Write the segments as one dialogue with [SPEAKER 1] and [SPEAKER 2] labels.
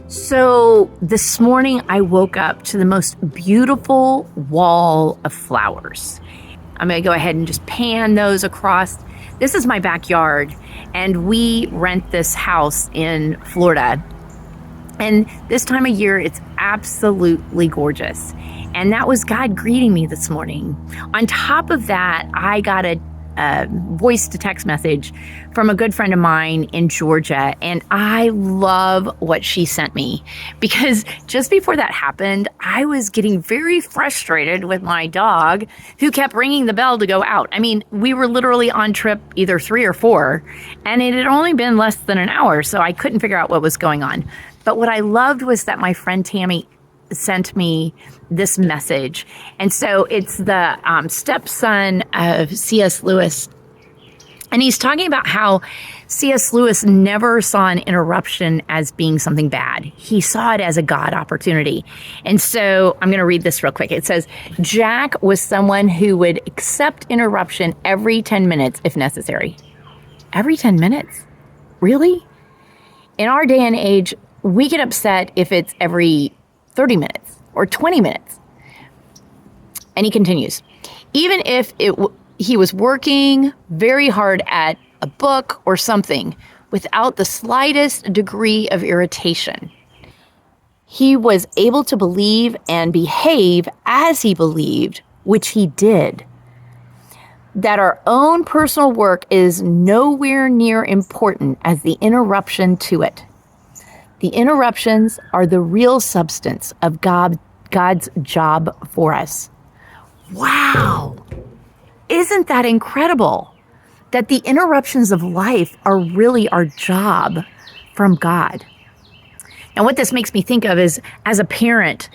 [SPEAKER 1] So this morning I woke up to the most beautiful wall of flowers. I'm going to go ahead and just pan those across. This is my backyard, and we rent this house in Florida. And this time of year, it's absolutely gorgeous. And that was God greeting me this morning. On top of that, I got a voice to text message from a good friend of mine in Georgia. And I love what she sent me, because just before that happened, I was getting very frustrated with my dog who kept ringing the bell to go out. I mean, we were literally on trip either 3 or 4, and it had only been less than an hour, so I couldn't figure out what was going on. But what I loved was that my friend Tammy sent me this message. And so it's the stepson of C.S. Lewis. And he's talking about how C.S. Lewis never saw an interruption as being something bad. He saw it as a God opportunity. And so I'm going to read this real quick. It says, Jack was someone who would accept interruption every 10 minutes if necessary. Every 10 minutes? Really? In our day and age, we get upset if it's every 30 minutes or 20 minutes. And he continues, even if he was working very hard at a book or something without the slightest degree of irritation, he was able to believe and behave as he believed, which he did. That our own personal work is nowhere near important as the interruption to it. The interruptions are the real substance of God's job for us. Wow! Isn't that incredible? That the interruptions of life are really our job from God. And what this makes me think of is, as a parent,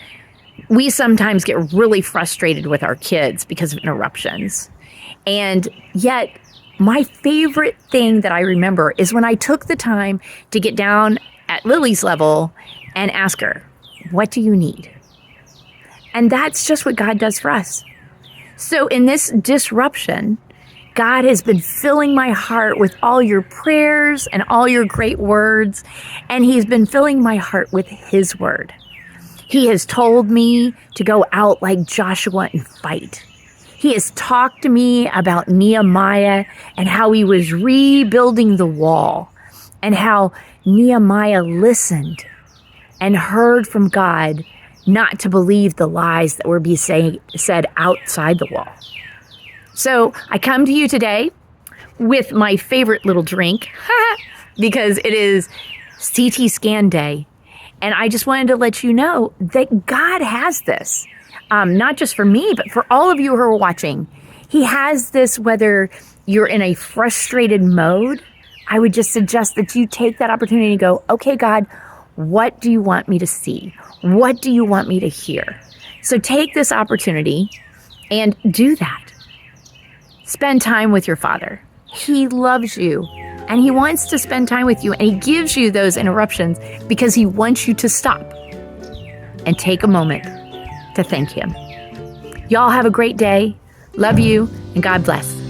[SPEAKER 1] we sometimes get really frustrated with our kids because of interruptions. And yet, my favorite thing that I remember is when I took the time to get down at Lily's level and ask her, what do you need? And that's just what God does for us. So in this disruption, God has been filling my heart with all your prayers and all your great words, and he's been filling my heart with his word. He has told me to go out like Joshua and fight. He has talked to me about Nehemiah and how he was rebuilding the wall, and how Nehemiah listened and heard from God not to believe the lies that were being said outside the wall. So I come to you today with my favorite little drink because it is CT scan day. And I just wanted to let you know that God has this, not just for me, but for all of you who are watching. He has this whether you're in a frustrated mode. I would just suggest that you take that opportunity to go, okay, God, what do you want me to see? What do you want me to hear? So take this opportunity and do that. Spend time with your Father. He loves you, and he wants to spend time with you, and he gives you those interruptions because he wants you to stop and take a moment to thank him. Y'all have a great day. Love you, and God bless.